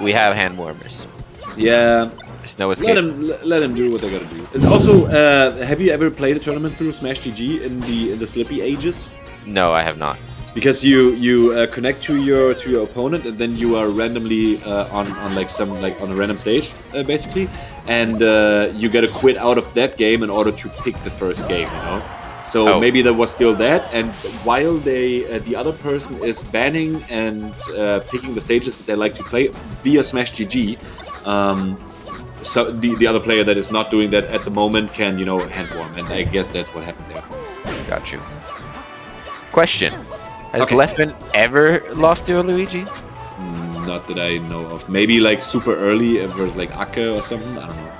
we have hand warmers. Yeah. There's no escape. Let him do what they gotta do. It's also, have you ever played a tournament through Smash GG in the Slippy ages? No, I have not. Because you connect to your opponent and then you are randomly on a random stage basically, and you gotta quit out of that game in order to pick the first game. So maybe there was still that, and while the other person is banning and picking the stages that they like to play via Smash GG. So the other player that is not doing that at the moment can hand warm, and I guess that's what happened there. Got you. Question: Has Leffen ever lost to a Luigi? Not that I know of. Maybe like super early versus like Ake or something. I don't know.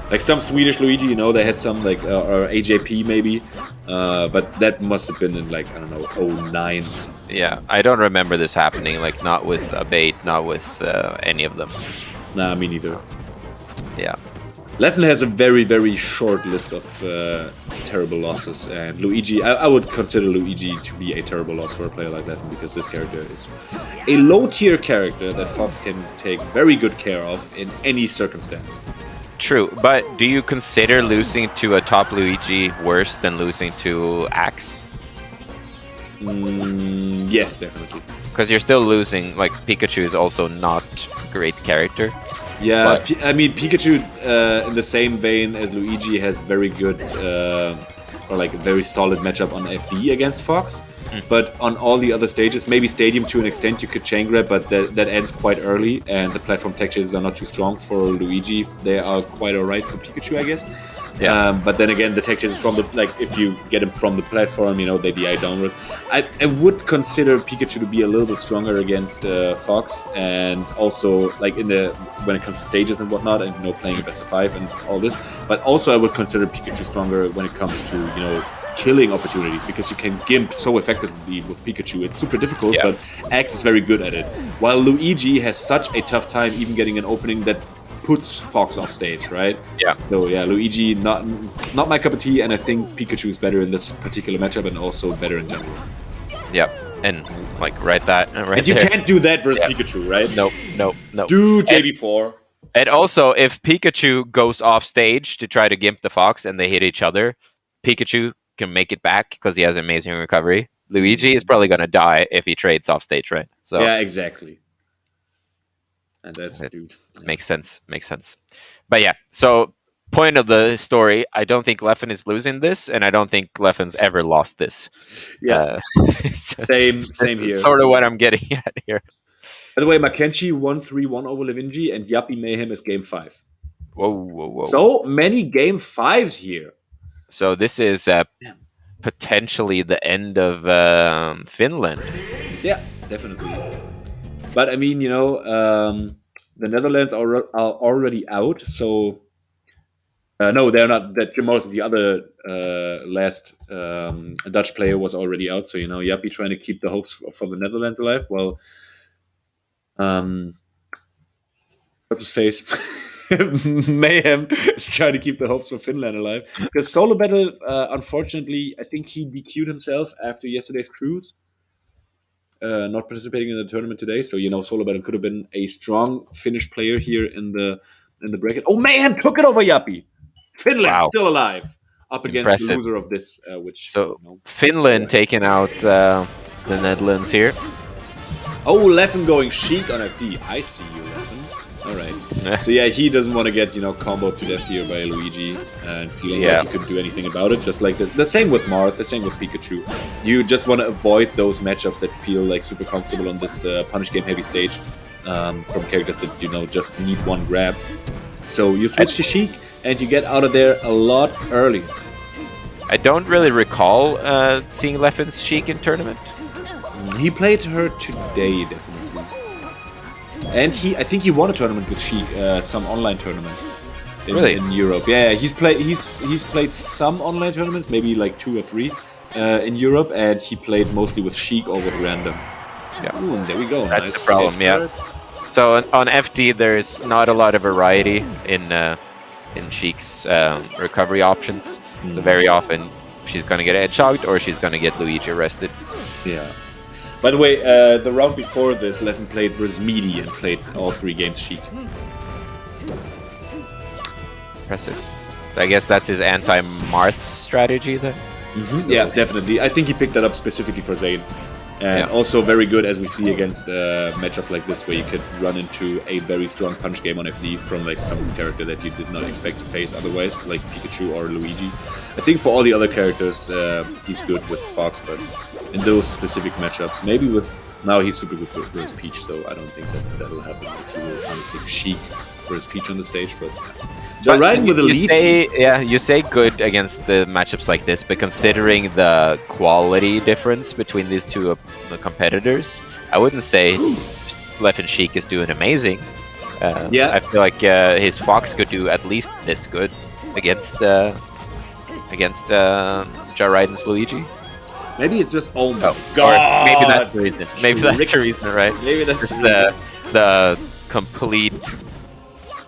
Like some Swedish Luigi, they had some like or AJP maybe, but that must have been in like I don't know 09 or something. Yeah, I don't remember this happening. Like not with Abate, not with any of them. Nah, me neither. Yeah. Leffen has a very, very short list of terrible losses, and Luigi, I would consider Luigi to be a terrible loss for a player like Leffen, because this character is a low-tier character that Fox can take very good care of in any circumstance. True, but do you consider losing to a top Luigi worse than losing to Axe? Yes, definitely. Because you're still losing, like, Pikachu is also not a great character. Yeah, I mean, Pikachu, in the same vein as Luigi, has very good, or like a very solid matchup on FD against Fox. But on all the other stages, maybe Stadium to an extent, you could chain grab, but that ends quite early, and the platform tech chases are not too strong for Luigi. They are quite alright for Pikachu, I guess. Yeah. But then again, the tech chases from if you get him from the platform, they DI downwards. I would consider Pikachu to be a little bit stronger against Fox, and also like when it comes to stages and whatnot, and playing a best of 5 and all this. But also, I would consider Pikachu stronger when it comes to killing opportunities, because you can gimp so effectively with Pikachu. It's super difficult, but Axe is very good at it. While Luigi has such a tough time even getting an opening that puts Fox off stage, right? Yeah. So yeah, Luigi not my cup of tea, and I think Pikachu is better in this particular matchup and also better in general. Yep. And like and you can't do that versus Pikachu, right? Nope. Do JV4. And also, if Pikachu goes off stage to try to gimp the Fox and they hit each other, Pikachu can make it back because he has amazing recovery. Luigi is probably gonna die if he trades off stage, right? So yeah, exactly. And that's dude. Makes sense. But yeah, so point of the story, I don't think Leffen is losing this, and I don't think Leffen's ever lost this. Yeah. Same here. Sort of what I'm getting at here. By the way, Mackenzie won 3-1 over Levinji, and Yappy Mayhem is game 5. Whoa. So many game 5s here. So this is potentially the end of Finland. Yeah, definitely. But I mean, the Netherlands are already out, so no, they're not. That most of the other last Dutch player was already out, so Yappy trying to keep the hopes for the Netherlands alive. Well, what's his face? Mayhem is trying to keep the hopes for Finland alive. Because Solo Battle, unfortunately, I think he DQ'd himself after yesterday's cruise. Not participating in the tournament today, so Solo Battle could have been a strong Finnish player here in the bracket. Oh, Mayhem took it over Yappy. Finland still alive, up against the loser of this. Finland taking out the Netherlands here. Oh, Leffen going Sheik on FD. I see you, Leffen. All right. So yeah, he doesn't want to get comboed to death here by Luigi and feeling like he couldn't do anything about it. Just like the same with Marth, the same with Pikachu. You just want to avoid those matchups that feel like super comfortable on this punish game heavy stage from characters that just need one grab. So you switch to Sheik and you get out of there a lot earlier. I don't really recall seeing Leffen's Sheik in tournament. He played her today, definitely. And I think he won a tournament with Sheik, some online tournament in Europe. Yeah, he's played some online tournaments, maybe like 2 or 3 in Europe, and he played mostly with Sheik or with random. Yeah, ooh, there we go. That's nice the problem. Yeah. So on FD, there's not a lot of variety in Sheik's recovery options. So very often she's gonna get headshocked or she's gonna get Luigi arrested. Yeah. By the way, the round before this, Leffen played versus Meaty and played all 3 games Sheik. Impressive. So I guess that's his anti-Marth strategy then? Yeah, definitely. I think he picked that up specifically for Zane. And also very good, as we see against matchups like this, where you could run into a very strong punch game on FD from like some character that you did not expect to face otherwise, like Pikachu or Luigi. I think for all the other characters, he's good with Fox, but in those specific matchups, maybe with... Now he's super good versus Peach, so I don't think that'll happen if you will kind of pick Sheik versus Peach on the stage, but... Ridin with a lead. You say good against the matchups like this, but considering the quality difference between these two competitors, I wouldn't say Leffen Sheik is doing amazing. I feel like his Fox could do at least this good against Ridin's Luigi. Maybe it's just God. Maybe that's the reason. Maybe that's the reason, right? Maybe that's the complete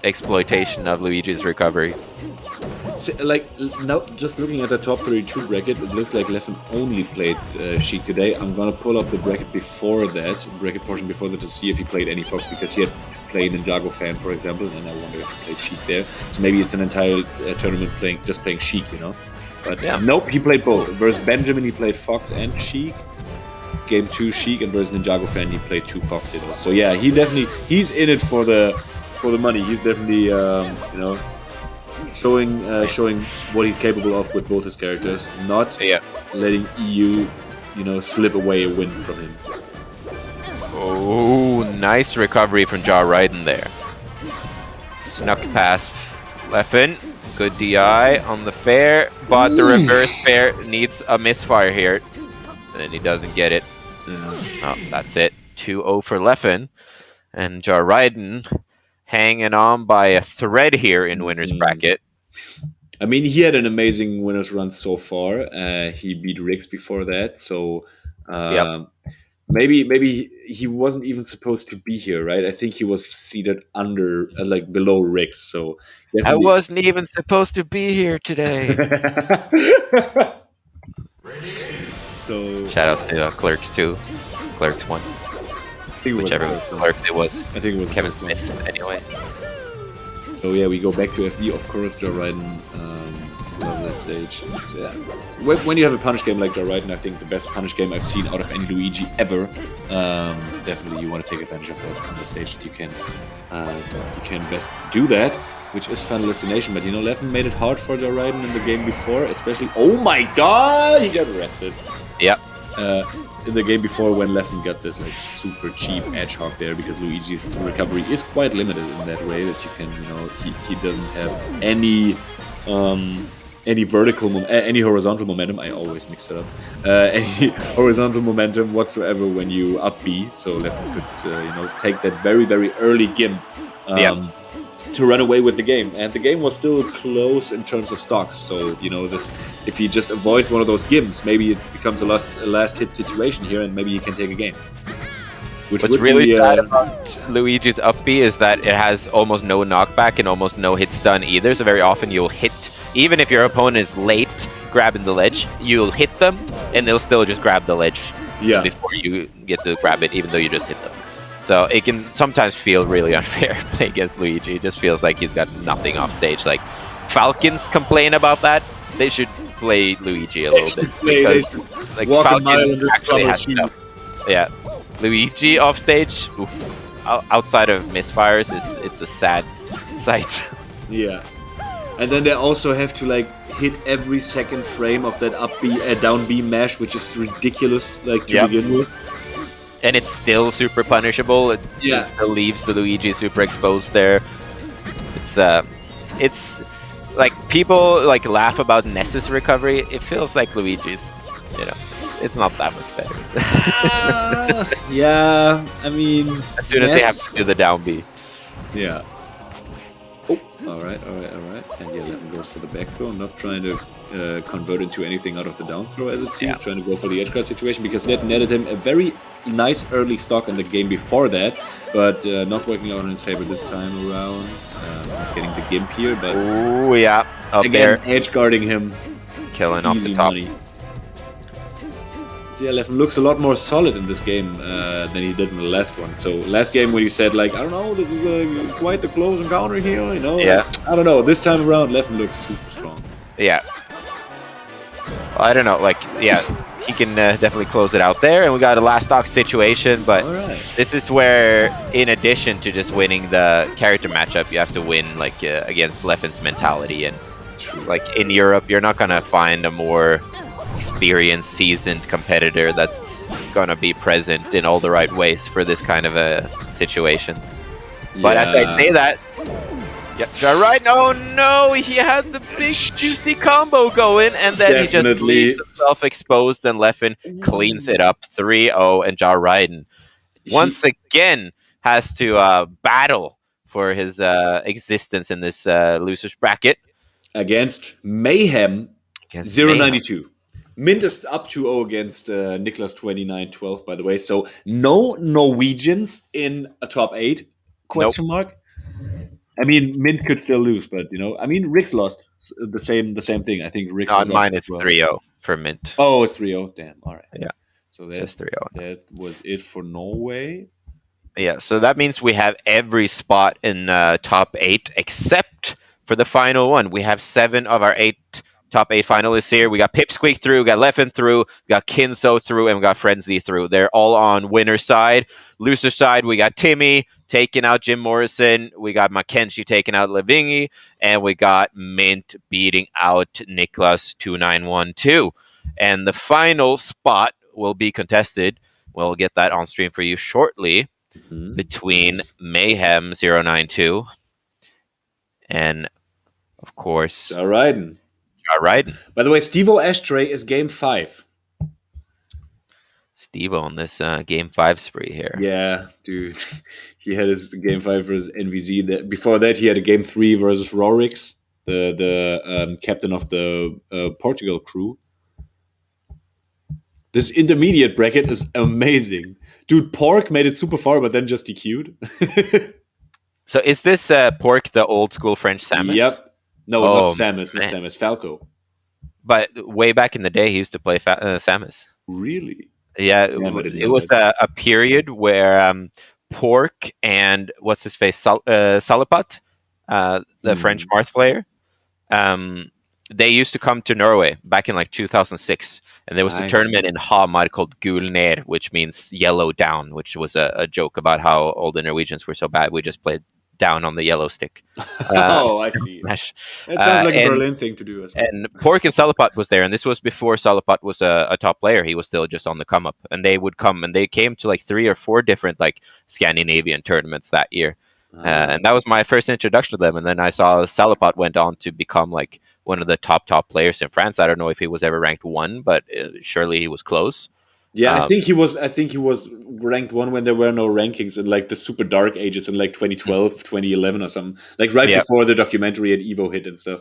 exploitation of Luigi's recovery. Like, now, just looking at the top 32 bracket, it looks like Leffen only played Sheik today. I'm gonna pull up the bracket before that, portion before that, to see if he played any Fox, because he had played Ninjago Fan, for example, and I wonder if he played Sheik there. So maybe it's an entire tournament just playing Sheik, you know? But nope, he played both. Versus Benjamin, he played Fox and Sheik. Game 2 Sheik, and versus Ninjago Fan, he played 2 Fox Dittos. So yeah, he's in it for the money. He's definitely showing what he's capable of with both his characters, not letting EU slip away a win from him. Oh, nice recovery from Ridin there. Snuck past Leffen. Good DI on the fair, but the reverse fair needs a misfire here, and then he doesn't get it. Oh, that's it. 2-0 for Leffen, and Ridin hanging on by a thread here in winner's bracket. I mean, he had an amazing winner's run so far. He beat Rix before that, so maybe he wasn't even supposed to be here, right? I think he was seated under, like below Rix. So I wasn't even supposed to be here today. So shoutouts to Clerks 2, Clerks 1. Whichever Clerks it was. I think it was Kevin Smith, anyway. So yeah, we go back to FD, of course. Ridin, love that stage. When you have a punish game like Ridin, I think the best punish game I've seen out of any Luigi ever. Definitely, you want to take advantage of that on the stage that you can best do that, which is Final Destination. But Leffen made it hard for Ridin in the game before, especially. Oh my God, he got arrested. Yeah. In the game before, when Leffen got this like super cheap edge hog there, because Luigi's recovery is quite limited in that way that you can, he doesn't have any any horizontal momentum. I always mix it up. Any horizontal momentum whatsoever when you up B. So Leffen could take that very, very early gimp to run away with the game, and the game was still close in terms of stocks. So if he just avoids one of those gimps, maybe it becomes a last hit situation here, and maybe he can take a game. What's really sad about Luigi's up B is that it has almost no knockback and almost no hit stun either. So very often you'll hit, even if your opponent is late grabbing the ledge, you'll hit them and they'll still just grab the ledge before you get to grab it, even though you just hit them. So it can sometimes feel really unfair playing against Luigi. It just feels like he's got nothing off stage. Like, Falcons complain about that. They should play Luigi a little bit. Because, like, Falcon actually has stuff. Yeah. Luigi off stage, outside of misfires, it's a sad sight. Yeah. And then they also have to, like, hit every second frame of that down B mash, which is ridiculous, like, to begin with. And it's still super punishable. It still leaves the Luigi super exposed there. It's like, people like laugh about Ness's recovery. It feels like Luigi's, it's not that much better. Yeah, I mean, as soon as they have to do the down B. Yeah. Oh, all right. And Leffen goes for the back throw, not trying to convert into anything out of the down throw, as it seems, trying to go for the edge guard situation, because that netted him a very nice early stock in the game before that, but not working out in his favor this time around. Getting the gimp here, but up again, there, edge guarding him, killing off the top. Money. Yeah, Leffen looks a lot more solid in this game than he did in the last one. So last game when you said like, I don't know, this is quite the close encounter here, you know? Yeah. Like, I don't know. This time around, Leffen looks super strong. Yeah. I don't know. Like, yeah, he can definitely close it out there. And we got a last stock situation, but this is where, in addition to just winning the character matchup, you have to win like against Leffen's mentality. And like in Europe, you're not gonna find a more experienced, seasoned competitor that's gonna be present in all the right ways for this kind of a situation. Yeah. But as I say that, yeah, right. Oh no, he had the big juicy combo going, and then he just leaves himself exposed, and Leffen cleans it up 3-0, and Ridin once again has to battle for his existence in this losers bracket against Mayhem 092. Mint is up 2-0 against Niklas 29-12, by the way. So no Norwegians in a top 8? Question mark. I mean, Mint could still lose, but you know, I mean, Rick's lost the same thing. I think Rick's on mine. It's 3-0 for Mint. Oh, it's 3-0. Damn. All right. Yeah. So that's 3-0. That was it for Norway. Yeah. So that means we have every spot in top 8 except for the final one. We have 7 of our 8 top 8 finalists here. We got Pipsqueak through, we got Leffen through, we got Kinzo through, and we got Frenzy through. They're all on winner side. Loser side, we got Timmy taking out Jim Morrison, we got Mackenzie taking out Levingi, and we got Mint beating out Niklas 2912. And the final spot will be contested. We'll get that on stream for you shortly, between Mayhem 092 and, of course, Ridin. Ridin. By the way, Steve-O Ashtray is game 5. Steve-O on this game 5 spree here. Yeah, dude. He had his game 5 versus NVZ. Before that, he had a game 3 versus Rorix, the captain of the Portugal crew. This intermediate bracket is amazing. Dude, Pork made it super far, but then just DQ'd. So is this Pork the old school French Samus? Yep. No, not Samus. Not Samus. Falco. But way back in the day, he used to play Samus. Really? Yeah, it was a period where Pork and what's his face, Salapat, the French Marth player, they used to come to Norway back in like 2006, and there was a tournament in Hamar called Gul Ned, which means yellow down, which was a joke about how all the Norwegians were so bad. We just played down on the yellow stick. I see. Smash. It sounds like a Berlin thing to do as well. And Pork and Salapat was there, and this was before Salapat was a top player. He was still just on the come up, and they would come, and they came to like 3 or 4 different like Scandinavian tournaments that year. And that was my first introduction to them. And then I saw Salapat went on to become like one of the top players in France. I don't know if he was ever ranked 1, but surely he was close. Yeah, I think he was ranked 1 when there were no rankings in like the super dark ages in like 2012, 2011 or something. Like right before the documentary and Evo hit and stuff.